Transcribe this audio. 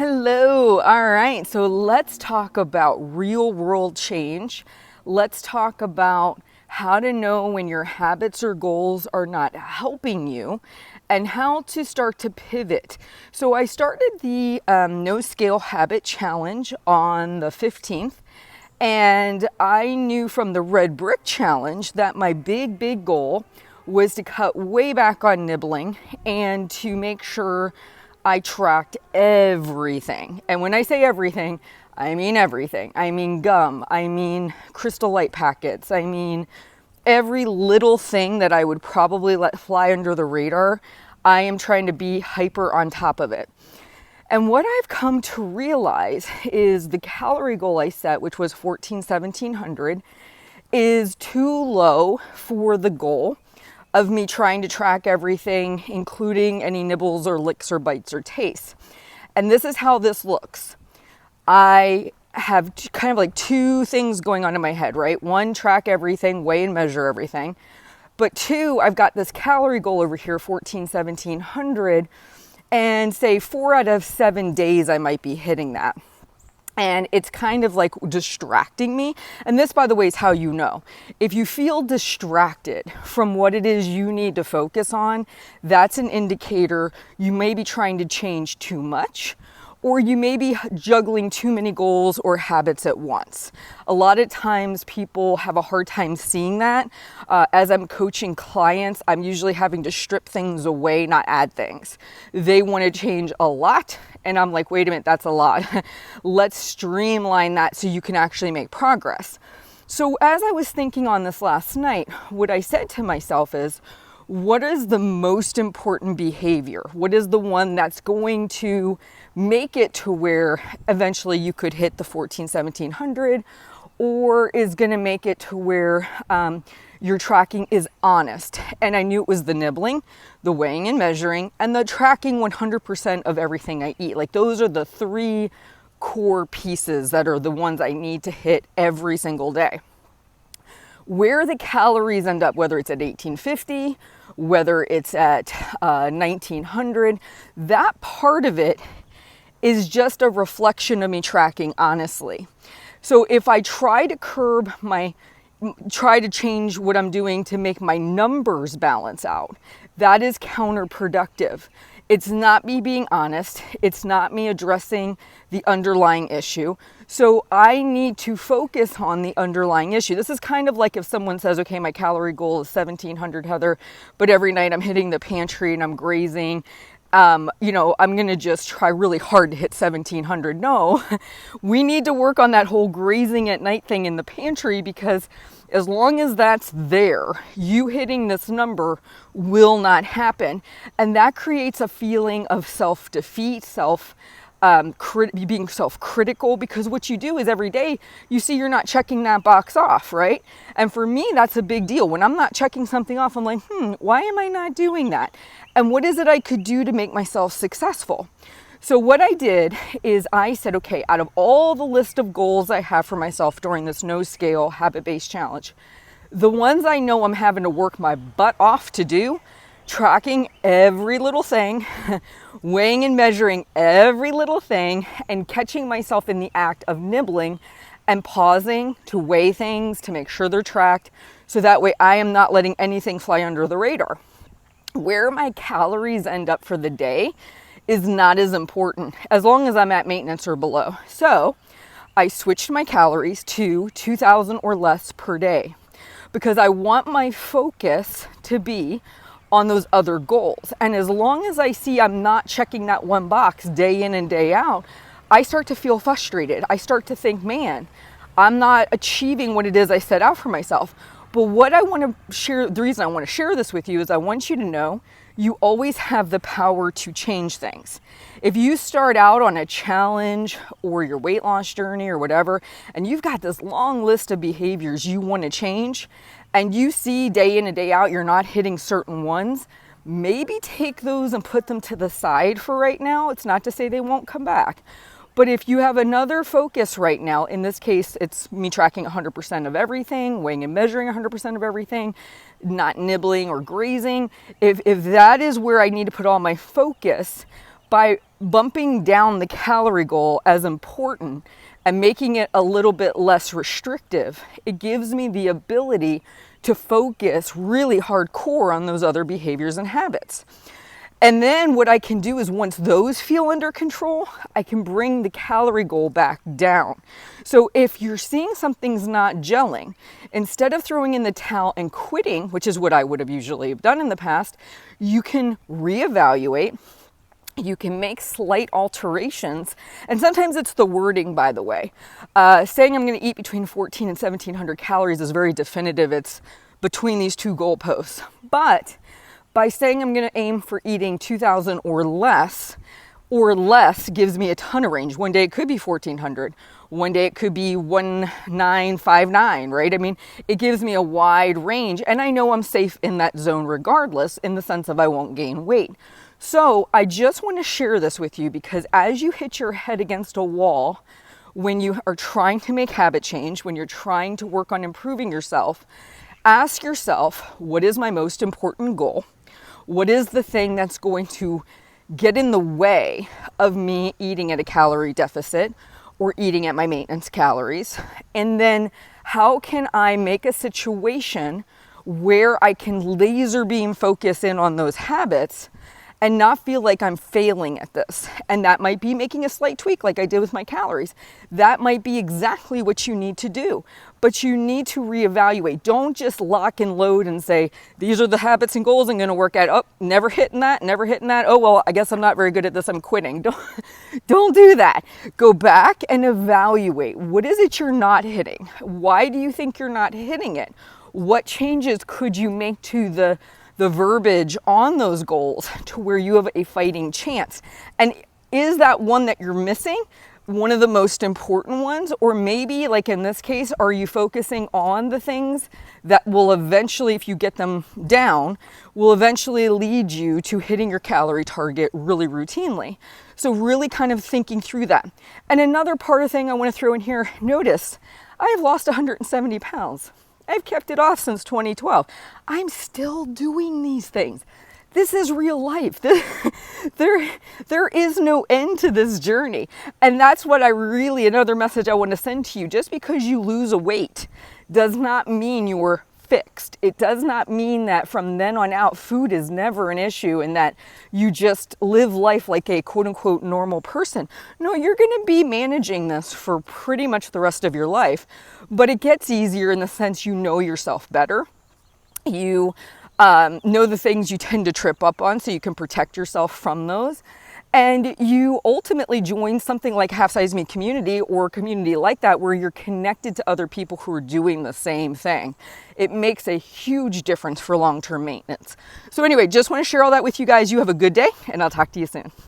Hello. All right. So let's talk about real world change. Let's talk about how to know when your habits or goals are not helping you and how to start to pivot. So I started the No Scale Habit Challenge on the 15th. And I knew from the Red Brick Challenge that my big goal was to cut way back on nibbling and to make sure I tracked everything. And when I say everything, I mean everything. I mean gum, I mean Crystal Light packets, I mean every little thing that I would probably let fly under the radar. I am trying to be hyper on top of it. And what I've come to realize is the calorie goal I set, which was 1700, is too low for the goal of me trying to track everything, including any nibbles or licks or bites or tastes. And this is how this looks. I have kind of like two things going on in my head, right? One, track everything, weigh and measure everything. But two, I've got this calorie goal over here, 1700, and say 4 out of 7 days I might be hitting that. And it's kind of like distracting me. And this, by the way, is how you know. If you feel distracted from what it is you need to focus on, that's an indicator you may be trying to change too much, or you may be juggling too many goals or habits at once. A lot of times people have a hard time seeing that. As I'm coaching clients, I'm usually having to strip things away, not add things. They want to change a lot, and I'm like, wait a minute, that's a lot. Let's streamline that so you can actually make progress. So as I was thinking on this last night, what I said to myself is, what is the most important behavior? What is the one that's going to make it to where eventually you could hit the 1700, or is going to make it to where your tracking is honest? And I knew it was the nibbling, the weighing and measuring, and the tracking 100% of everything I eat. Like those are the three core pieces that are the ones I need to hit every single day. Where the calories end up, whether it's at 1850, whether it's at 1900, that part of it is just a reflection of me tracking honestly. So if I try to change what I'm doing to make my numbers balance out, that is counterproductive. It's not me being honest. It's not me addressing the underlying issue. So I need to focus on the underlying issue. This is kind of like if someone says, okay, my calorie goal is 1700, Heather, but every night I'm hitting the pantry and I'm grazing. I'm going to just try really hard to hit 1700. No, we need to work on that whole grazing at night thing in the pantry, because as long as that's there, you hitting this number will not happen. And that creates a feeling of self-defeat, being self-critical, because what you do is every day you see you're not checking that box off, right? And for me, that's a big deal. When I'm not checking something off, I'm like, why am I not doing that? And what is it I could do to make myself successful? So what I did is I said, okay, out of all the list of goals I have for myself during this No Scale Habit-Based Challenge, the ones I know I'm having to work my butt off to do, tracking every little thing, weighing and measuring every little thing, and catching myself in the act of nibbling and pausing to weigh things to make sure they're tracked, so that way I am not letting anything fly under the radar. Where my calories end up for the day is not as important as long as I'm at maintenance or below. So I switched my calories to 2000 or less per day, because I want my focus to be on those other goals. And as long as I see I'm not checking that one box day in and day out, I start to feel frustrated. I start to think, man, I'm not achieving what it is I set out for myself. But what I want to share, the reason I want to share this with you is I want you to know you always have the power to change things. If you start out on a challenge or your weight loss journey or whatever, and you've got this long list of behaviors you want to change, and you see day in and day out you're not hitting certain ones, maybe take those and put them to the side for right now. It's not to say they won't come back. But if you have another focus right now, in this case, it's me tracking 100% of everything, weighing and measuring 100% of everything, not nibbling or grazing. If that is where I need to put all my focus, by bumping down the calorie goal as important and making it a little bit less restrictive, it gives me the ability to focus really hardcore on those other behaviors and habits. And then what I can do is once those feel under control, I can bring the calorie goal back down. So if you're seeing something's not gelling, instead of throwing in the towel and quitting, which is what I would have usually done in the past, you can reevaluate. You can make slight alterations, and sometimes it's the wording, by the way. Saying I'm going to eat between 14 and 1700 calories is very definitive. It's between these two goalposts. But by saying I'm going to aim for eating 2000 or less gives me a ton of range. One day it could be 1400. One day it could be 1959, right? I mean, it gives me a wide range, and I know I'm safe in that zone regardless, in the sense of I won't gain weight. So I just want to share this with you because as you hit your head against a wall, when you are trying to make habit change, when you're trying to work on improving yourself, ask yourself, what is my most important goal? What is the thing that's going to get in the way of me eating at a calorie deficit or eating at my maintenance calories? And then how can I make a situation where I can laser beam focus in on those habits and not feel like I'm failing at this? And that might be making a slight tweak like I did with my calories. That might be exactly what you need to do. But you need to reevaluate. Don't just lock and load and say, these are the habits and goals I'm going to work at. Oh, never hitting that, never hitting that. Oh, well, I guess I'm not very good at this. I'm quitting. Don't do that. Go back and evaluate. What is it you're not hitting? Why do you think you're not hitting it? What changes could you make to the verbiage on those goals to where you have a fighting chance? And is that one that you're missing one of the most important ones? Or maybe, like in this case, are you focusing on the things that will eventually, if you get them down, will eventually lead you to hitting your calorie target really routinely? So really kind of thinking through that. And another part of thing I want to throw in here, notice I have lost 170 pounds. I've kept it off since 2012. I'm still doing these things. This is real life. There is no end to this journey. And that's what another message I want to send to you. Just because you lose a weight does not mean you're fixed. It does not mean that from then on out, food is never an issue and that you just live life like a quote unquote normal person. No, you're going to be managing this for pretty much the rest of your life, but it gets easier in the sense you know yourself better. You know the things you tend to trip up on so you can protect yourself from those. And you ultimately join something like Half Size Me community or a community like that where you're connected to other people who are doing the same thing. It makes a huge difference for long-term maintenance. So anyway, just want to share all that with you guys. You have a good day and I'll talk to you soon.